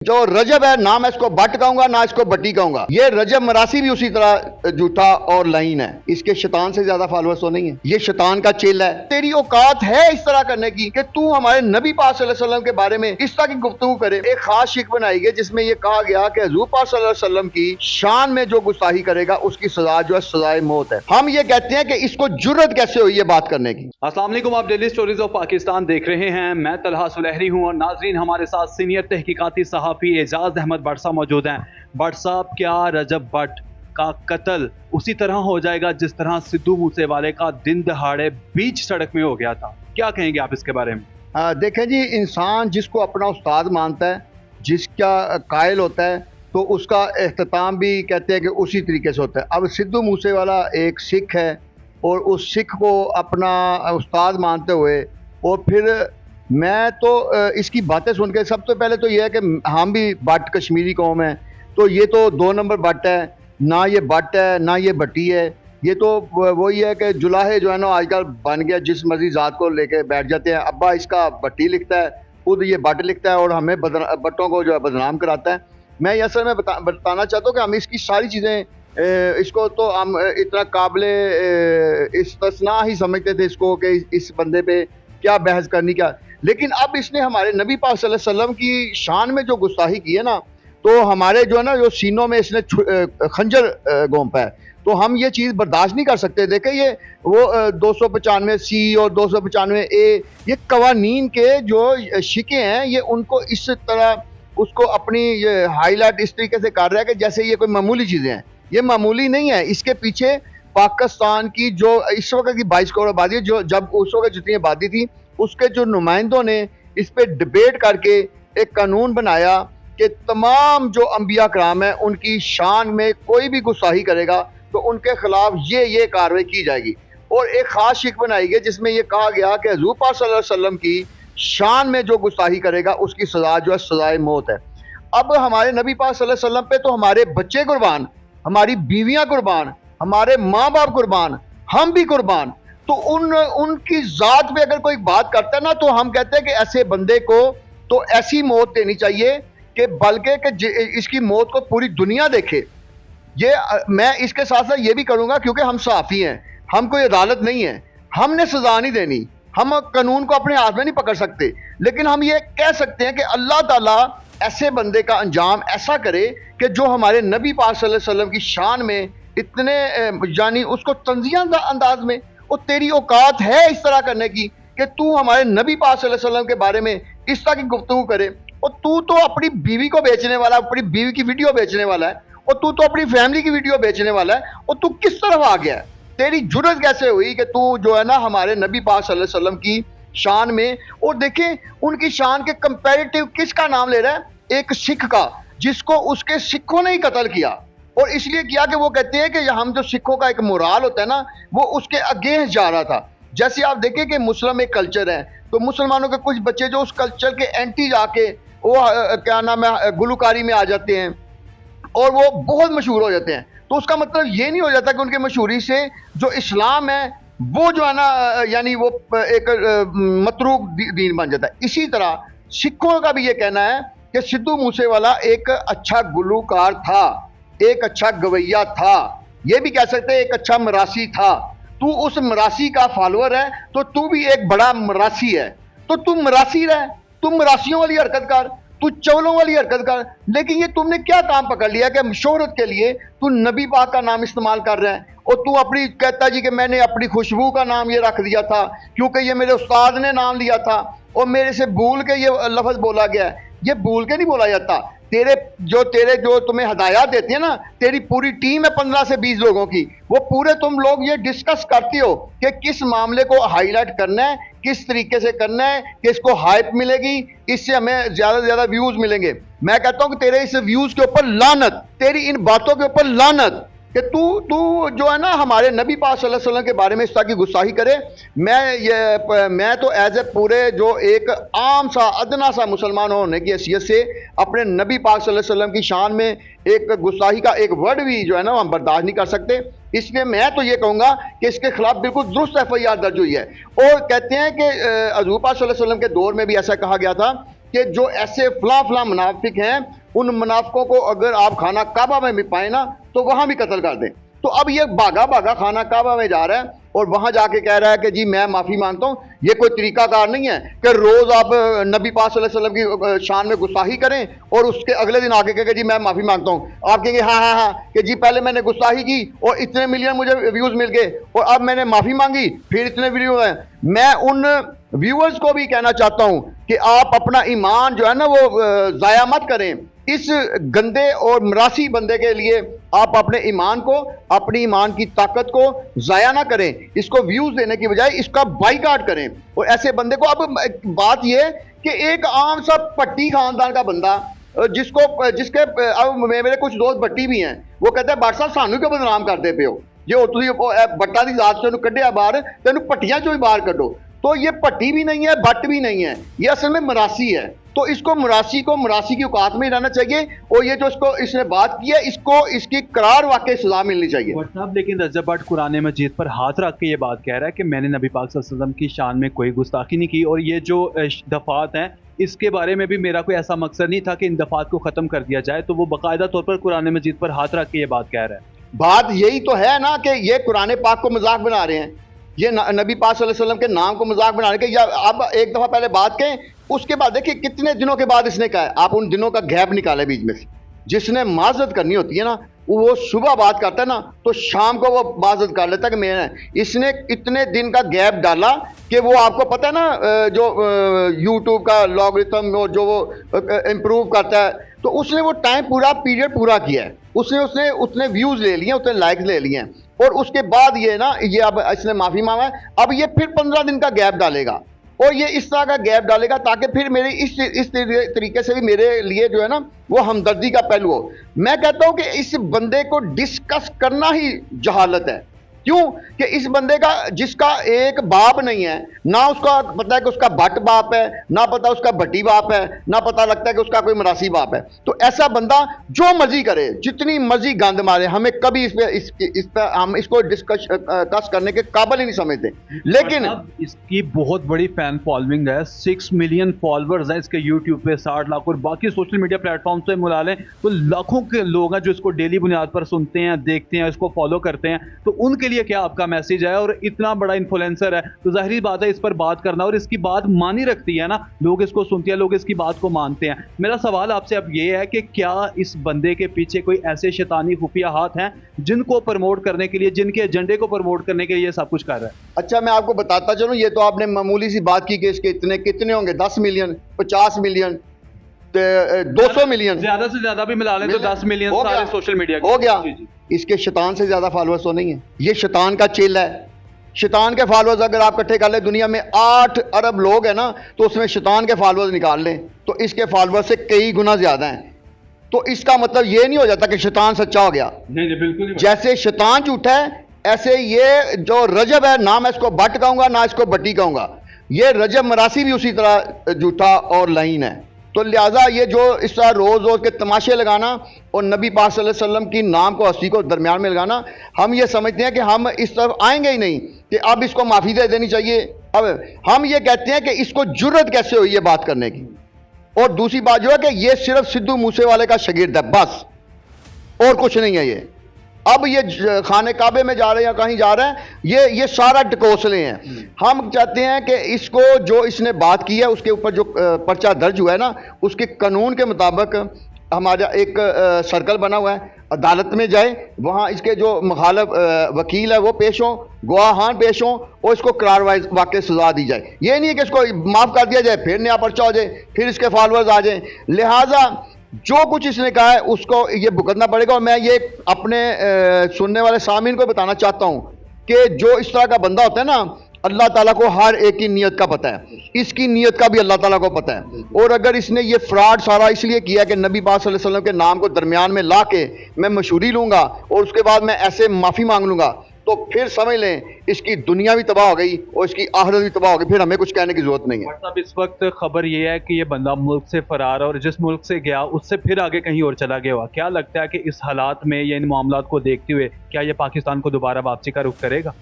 जो रजब है, ना मैं इसको भट्ट कहूंगा ना इसको भट्टी कहूंगा। ये रजब मरासी भी उसी तरह झूठा और लाइन है। इसके शैतान से ज्यादा फॉलोअर्स तो नहीं है। ये शैतान का चेला है। तेरी औकात है इस तरह करने की कि तू हमारे नबी पाक सल्लल्लाहु अलैहि वसल्लम के बारे में इस तरह की गुफ्तगू करे। एक खास शिक बनाई गई जिसमें यह कहा गया कि हुजूर पाक सल्लल्लाहु अलैहि वसल्लम की शान में जो गुस्ताखी करेगा उसकी सजा जो है सजाए मौत है। हम ये कहते हैं कि इसको जुर्रत कैसे हुई ये बात करने की। अस्सलाम वालेकुम, आप डेली स्टोरीज ऑफ पाकिस्तान देख रहे हैं। मैं तलहा सुलहरी हूं और नाजरीन हमारे साथ सीनियर तहकीकाती सहाफ़ी एजाज अहमद भट्ट साहब मौजूद हैं। भट्ट साहब, क्या रजब भट्ट का कत्ल उसी तरह हो जाएगा जिस तरह सिद्धू मूसेवाले का दिन दहाड़े बीच सड़क में हो गया था? क्या कहेंगे आप इसके बारे में? देखें जी, इंसान जिसको अपना उस्ताद मानता है, जिसका कायल होता है, तो उसका एहतमाम भी कहते हैं कि उसी तरीके से होता है। अब सिद्धू मूसेवाला एक सिख है और उस सिख को अपना उस्ताद मानते हुए और फिर मैं तो इसकी बातें सुन के सबसे पहले तो ये है कि हम भी भट्ट कश्मीरी कौम है, तो ये तो 2 नंबर भट्ट है। ना ये भट्ट है ना ये भट्टी है। ये तो वही है कि जुलाहे जो है ना आजकल बन गया, जिस मर्जी ज़ात को लेके बैठ जाते हैं। अब्बा इसका भट्टी लिखता है, खुद ये भट्ट लिखता है और हमें भट्टों को जो है बदनाम कराता है। मैं ये असल में बताना चाहता हूँ कि हम इसकी सारी चीज़ें इसको तो हम इतना काबिले इस्तिस्ना ही समझते थे इसको कि इस बंदे पे क्या बहस करनी क्या। लेकिन अब इसने हमारे नबी पाक सल्लल्लाहु अलैहि वसल्लम की शान में जो गुस्ताखी की है ना, तो हमारे जो है ना जो सीनों में इसने खंजर घोंपा है, तो हम ये चीज़ बर्दाश्त नहीं कर सकते। देखें ये वो 295C और 295A ये कवानीन के जो शिके हैं, ये उनको इस तरह उसको अपनी ये हाईलाइट इस तरीके से कर रहा है कि जैसे ये कोई मामूली चीज़ें हैं। ये मामूली नहीं है। इसके पीछे पाकिस्तान की जो इस वक्त की 22 करोड़ आबादी है, जो जब उस वक्त जितनी आबादी थी उसके जो नुमाइंदों ने इस पे डिबेट करके एक कानून बनाया कि तमाम जो अंबिया कराम है उनकी शान में कोई भी गुस्ताखी करेगा तो उनके खिलाफ ये कार्रवाई की जाएगी। और एक खास शिक बनाई गई जिसमें यह कहा गया कि हुजूर पाक सल्लल्लाहु अलैहि वसल्लम की शान में जो गुस्ताखी करेगा उसकी सजा जो है सजाए मौत है। अब हमारे नबी पाक सल्लल्लाहु अलैहि वसल्लम पे तो हमारे बच्चे कुर्बान, हमारी बीवियां कुर्बान, हमारे माँ बाप कुर्बान, हम भी कुर्बान। तो उनकी जात पे अगर कोई बात करता है ना, तो हम कहते हैं कि ऐसे बंदे को तो ऐसी मौत देनी चाहिए कि बल्कि कि इसकी मौत को पूरी दुनिया देखे। ये मैं इसके साथ साथ ये भी करूंगा क्योंकि हम सहाफ़ी हैं, हम कोई अदालत नहीं है, हमने सजा नहीं देनी, हम कानून को अपने हाथ में नहीं पकड़ सकते। लेकिन हम ये कह सकते हैं कि अल्लाह ताला ऐसे बंदे का अंजाम ऐसा करे कि जो हमारे नबी पाक सल्लल्लाहु अलैहि वसल्लम की शान में इतने यानी उसको तंजिया अंदाज में, और तेरी औकात है इस तरह करने की कि तू हमारे नबी पाक सल्लल्लाहु अलैहि वसल्लम के बारे में इस तरह की गुफ्तगू करे। और तू तो अपनी बीवी को बेचने वाला, अपनी बीवी की वीडियो बेचने वाला है, और तू तो अपनी फैमिली की वीडियो बेचने वाला है, और तू किस तरफ आ गया है? तेरी जुर्रत कैसे हुई कि तू जो है ना हमारे नबी पाक सल्लल्लाहु अलैहि वसल्लम की शान में, और देखें उनकी शान के कंपैरेटिव किसका नाम ले रहा है? एक सिख का, जिसको उसके सिखों ने ही कत्ल किया। और इसलिए किया कि वो कहते हैं कि हम जो सिखों का एक मोराल होता है ना, वो उसके अगेंस्ट जा रहा था। जैसे आप देखें कि मुस्लिम एक कल्चर है, तो मुसलमानों के कुछ बच्चे जो उस कल्चर के एंटी जाके वो क्या नाम है गुलकारी में आ जाते हैं और वो बहुत मशहूर हो जाते हैं। तो उसका मतलब ये नहीं हो जाता कि उनके मशहूरी से जो इस्लाम है वो जो है ना यानी वो एक मतरूक दीन बन जाता है। इसी तरह सिखों का भी ये कहना है कि सिद्धू मूसेवाला एक अच्छा गुलकार था, एक अच्छा गवैया था, ये भी कह सकते हैं एक अच्छा मरासी था। तू उस मरासी का फॉलोअर है तो तू भी एक बड़ा मरासी है, तो तू मरासी रह, तू मरासियों वाली हरकत कर, तू चवलों वाली हरकत कर। लेकिन ये तुमने क्या काम पकड़ लिया कि शोहरत के लिए तू नबी पाक का नाम इस्तेमाल कर रहा है, और तू अपनी कहता जी कि मैंने अपनी खुशबू का नाम ये रख दिया था क्योंकि ये मेरे उस्ताद ने नाम लिया था और मेरे से भूल के ये लफ्ज बोला गया है। ये भूल के नहीं बोला जाता। तेरे जो तुम्हें हदायत देती है ना, तेरी पूरी टीम है 15 से 20 लोगों की, वो पूरे तुम लोग ये डिस्कस करते हो कि किस मामले को हाईलाइट करना है, किस तरीके से करना है कि इसको हाइप मिलेगी, इससे हमें ज्यादा से ज्यादा व्यूज मिलेंगे। मैं कहता हूं कि तेरे इस व्यूज के ऊपर लानत, तेरी इन बातों के ऊपर लानत कि तू जो है ना हमारे नबी पाक सल्लल्लाहु अलैहि वसल्लम के बारे में इस तरह की गुस्ताखी करे। मैं तो एज ए पूरे जो एक आम सा अदना सा मुसलमान होने की हैसियत से अपने नबी पाक सल्लल्लाहु अलैहि वसल्लम की शान में एक गुस्ताखी का एक वर्ड भी जो है ना हम बर्दाश्त नहीं कर सकते। इसलिए मैं तो ये कहूँगा कि इसके खिलाफ बिल्कुल दुरुस्त FIR दर्ज हुई है। और कहते हैं कि हुजूर पाक सल्लल्लाहु अलैहि वसल्लम के दौर में भी ऐसा कहा गया था कि जो ऐसे फला फला मुनाफिक हैं, उन मुनाफिकों को अगर आप खाना काबा में भी पाए ना तो वहां भी कत्ल कर दें। तो अब ये भागा भागा खाना काबा में जा रहा है और वहां जाके कह रहा है कि जी मैं माफी मांगता हूं। ये कोई तरीकाकार नहीं है कि रोज आप नबी पाक सल्लल्लाहु अलैहि वसल्लम की शान में गुस्ताखी करें और उसके अगले दिन आके कहें जी मैं माफी मांगता हूं। आप कहेंगे हाँ हाँ हाँ कि जी पहले मैंने गुस्ताखी की और इतने मिलियन मुझे व्यूज मिल गए और अब मैंने माफी मांगी फिर इतने व्यूज हैं। मैं उन व्यूअर्स को भी कहना चाहता हूं कि आप अपना ईमान जो है ना वो जाया मत करें। इस गंदे और मरासी बंदे के लिए आप अपने ईमान को, अपनी ईमान की ताकत को जाया ना करें। इसको व्यूज देने की बजाय इसका बाइकआउट करें। और ऐसे बंदे को, अब बात यह कि एक आम सा पट्टी खानदान का बंदा जिसके अब मेरे कुछ दोस्त भट्टी भी हैं, वो कहते हैं भट्ट साहब सानू क्यों बदनाम करते पे हो, जो तुझे भट्टा की जात से कढ़िया बाहर तेन पट्टियां चो ही बाहर कढ़ो। तो ये पट्टी भी नहीं है, भट्ट भी नहीं है, ये असल में मरासी है। तो इसको मरासी की औकात में ही रहना चाहिए। और ये जो इसने बात की है, इसको इसकी करार वाकई सजा मिलनी चाहिए। भट्ट साहब, लेकिन रजब भट्ट कुरान मजीद पर हाथ रख के ये बात कह रहा है कि मैंने नबी पाक सल्लल्लाहु अलैहि वसल्लम की शान में कोई गुस्ताखी नहीं की, और ये जो दफात हैं इसके बारे में भी मेरा कोई ऐसा मकसद नहीं था कि इन दफात को खत्म कर दिया जाए। तो वो बाकायदा तौर पर कुरान मजीद पर हाथ रख के ये बात कह रहा है। बात यही तो है ना कि ये कुरान पाक को मजाक बना रहे हैं, ये नबी पाक सल्लल्लाहु अलैहि वसल्लम के नाम को मजाक बना रहे हैं। या अब एक दफा पहले बात कहें, उसके बाद देखिए कितने दिनों के बाद इसने कहा है। आप उन दिनों का गैप निकाले बीच में से। जिसने माजरत करनी होती है ना, वो सुबह बात करता है ना तो शाम को वो माजरत कर लेता है कि मैं, इसने इतने दिन का गैप डाला कि वो आपको पता है ना जो यूट्यूब का लॉगरिथम जो वो इम्प्रूव करता है, तो उसने वो टाइम पीरियड पूरा किया है। उसने उतने व्यूज ले लिए, उतने लाइक्स ले लिए हैं। और उसके बाद ये ना, ये अब इसने माफी मांगा है, अब ये फिर 15 दिन का गैप डालेगा और ये इस तरह का गैप डालेगा ताकि फिर मेरी इस तरीके से भी मेरे लिए जो है ना वो हमदर्दी का पहलू हो। मैं कहता हूं कि इस बंदे को डिस्कस करना ही जहालत है। क्यों कि इस बंदे का, जिसका एक बाप नहीं है, ना उसका पता है कि उसका भट्ट बाप है, ना पता उसका भट्टी बाप है, ना पता लगता है कि उसका कोई मरासी बाप है। तो ऐसा बंदा जो मर्जी करे, जितनी मर्जी गंद मारे, हमें कभी इस पे हम इसको डिस्कस करने के काबिल ही नहीं समझते। लेकिन इसकी बहुत बड़ी फैन फॉलोइंग है, 6 मिलियन फॉलोअर्स हैं इसके यूट्यूब पे, 60 लाख, और बाकी सोशल मीडिया प्लेटफॉर्म से मिला लें तो लाखों के लोग हैं जो इसको डेली बुनियाद पर सुनते हैं, देखते हैं, इसको फॉलो करते हैं। तो उनके लिए क्या आपका मैसेज है? और इतना बड़ा इन्फ्लुएंसर है तो जाहिर बात है इस पर बात करना, और इसकी बात मानी रखती है ना, लोग इसको सुनते हैं, लोग इसकी बात को मानते हैं। मेरा सवाल आपसे अब ये है कि क्या इस बंदे के पीछे कोई ऐसे शैतानी खुफिया हाथ हैं जिनको प्रमोट करने के लिए, जिनके एजेंडे को प्रमोट करने के लिए ये सब कुछ कर रहा है? अच्छा, मैं आपको बताता चलूं, ये तो आपने मामूली सी बात की कि इसके इतने कितने होंगे, 10 मिलियन, 50 मिलियन, 200 मिलियन, ज्यादा से ज्यादा भी मिला लें तो 10 मिलियन सारे सोशल मीडिया हो गया। इसके शैतान से ज्यादा फॉलोअर्स तो नहीं है। ये शैतान का चेला है। शैतान के फॉलोअर्स अगर आप इकट्ठे कर ले, दुनिया में 8 अरब लोग हैं ना, तो उसमें शैतान के फॉलोअर्स निकाल लें तो इसके फॉलोअर्स से कई गुना ज्यादा हैं। तो इसका मतलब ये नहीं हो जाता कि शैतान सच्चा हो गया। नहीं, बिल्कुल। जैसे शैतान झूठा है, ऐसे ये जो रजब है, ना मैं इसको भट्ट कहूंगा ना इसको भट्टी कहूंगा, ये रजब मरासी भी उसी तरह झूठा और लाइन है। तो लिहाजा ये जो इस तरह रोज रोज के तमाशे लगाना और नबी पाक सल्लल्लाहु अलैहि वसल्लम की नाम को, हस्ती को दरमियान में लगाना, हम ये समझते हैं कि हम इस तरफ आएंगे ही नहीं कि अब इसको माफी दे देनी चाहिए। अब हम ये कहते हैं कि इसको जुर्रत कैसे हुई ये बात करने की। और दूसरी बात जो है कि ये सिर्फ सिद्धू मूसेवाले का शागिर्द है, बस, और कुछ नहीं है। ये अब ये खाने काबे में जा रहे हैं या कहीं जा रहे हैं, ये सारा टिकोसले हैं। हम चाहते हैं कि इसको, जो इसने बात की है उसके ऊपर जो पर्चा दर्ज हुआ है ना, उसके कानून के मुताबिक हमारा एक सर्कल बना हुआ है, अदालत में जाए, वहाँ इसके जो मुखालिफ वकील है वो पेश हों, गवाहान पेश हों और इसको करार वाकई सजा दी जाए। ये नहीं है कि इसको माफ़ कर दिया जाए फिर नया पर्चा हो जाए, फिर इसके फॉलोअर्स आ जाएं। लिहाजा जो कुछ इसने कहा है उसको ये भुगतना पड़ेगा। और मैं ये अपने सुनने वाले सामीन को बताना चाहता हूँ कि जो इस तरह का बंदा होता है ना, अल्लाह ताला को हर एक की नीयत का पता है, इसकी नीयत का भी अल्लाह ताला को पता है। और अगर इसने ये फ्रॉड सारा इसलिए किया कि नबी पाक सल्लल्लाहु अलैहि वसल्लम के नाम को दरमियान में ला के मैं मशहूरी लूँगा और उसके बाद मैं ऐसे माफ़ी मांग लूँगा, तो फिर समझ लें इसकी दुनिया भी तबाह हो गई और इसकी आखिरत भी तबाह हो गई। फिर हमें कुछ कहने की जरूरत नहीं है। मतलब इस वक्त खबर ये है कि ये बंदा मुल्क से फरार है और जिस मुल्क से गया उससे फिर आगे कहीं और चला गया हुआ। क्या लगता है कि इस हालात में या इन मामलात को देखते हुए क्या ये पाकिस्तान को दोबारा वापसी का रुख करेगा?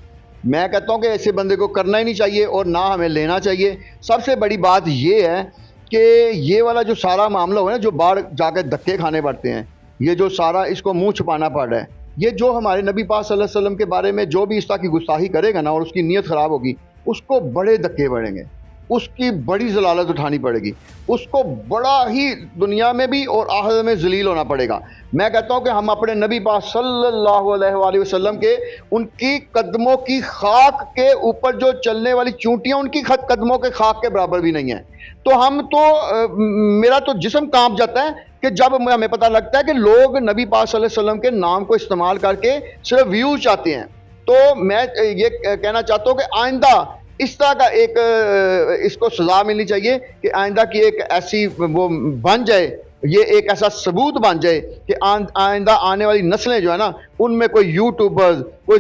मैं कहता हूं कि ऐसे बंदे को करना ही नहीं चाहिए और ना हमें लेना चाहिए। सबसे बड़ी बात यह है कि ये वाला जो सारा मामला हुआ ना, जो बाहर जाकर धक्के खाने पड़ते हैं, ये जो सारा इसको मुंह छुपाना पड़ रहा है, ये जो हमारे नबी पाक सल्लल्लाहु अलैहि वसल्लम के बारे में जो भी इस तरह की गुस्ताखी करेगा ना और उसकी नीयत ख़राब होगी, उसको बड़े धक्के पड़ेंगे, उसकी बड़ी ज़लालत उठानी पड़ेगी, उसको बड़ा ही दुनिया में भी और आखिरत में ज़लील होना पड़ेगा। मैं कहता हूँ कि हम अपने नबी पाक सल्लल्लाहु अलैहि वसल्लम के उनकी कदमों की खाक के ऊपर जो चलने वाली चूंटियाँ उनकी कदमों के खाक के बराबर भी नहीं है। तो हम तो मेरा तो जिस्म कांप जाता है कि जब हमें पता लगता है कि लोग नबी पाक सल्लल्लाहु अलैहि वसल्लम के नाम को इस्तेमाल करके सिर्फ व्यूज़ चाहते हैं। तो मैं ये कहना चाहता हूँ कि आइंदा इस तरह का एक इसको सज़ा मिलनी चाहिए कि आइंदा की एक ऐसी वो बन जाए, ये एक ऐसा सबूत बन जाए कि आइंदा आने वाली नस्लें जो है ना, उनमें कोई यूट्यूबर्स, कोई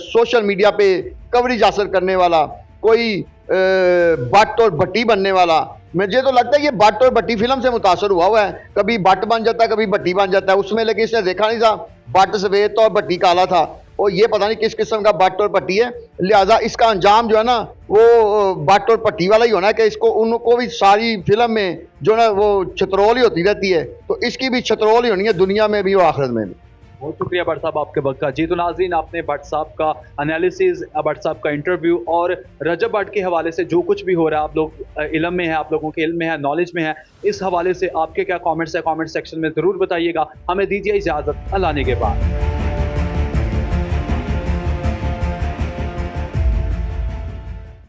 सोशल मीडिया पे कवरेज हासिल करने वाला, कोई बट और भट्टी बनने वाला, मुझे तो लगता है ये बट और भट्टी फिल्म से मुतासर हुआ है। कभी बट बन जाता है, कभी भट्टी बन जाता है उसमें, लेकिन इसने देखा नहीं था बट सफ़ेद था और भट्टी काला था, और ये पता नहीं किस किस्म का बट और पट्टी है। लिहाजा इसका अंजाम जो है ना वो बट और पट्टी वाला ही होना है कि इसको उनको भी सारी फिल्म में जो ना वो छतरोल ही होती रहती है, तो इसकी भी छतरोल ही होनी है दुनिया में भी और आखिरत में भी। बहुत शुक्रिया भट्ट साहब आपके वक्त का। जी तो नाज़रीन, आपने भट्ट साहब का एनालिसिस, भट्ट साहब का इंटरव्यू और रजब भट्ट के हवाले से जो कुछ भी हो रहा है, आप लोग इल्म में है, आप लोगों के इल्म में है, नॉलेज में है, इस हवाले से आपके क्या कमेंट्स है, कमेंट सेक्शन में ज़रूर बताइएगा। हमें दीजिए इजाज़त, अल्लाह ने के बाद।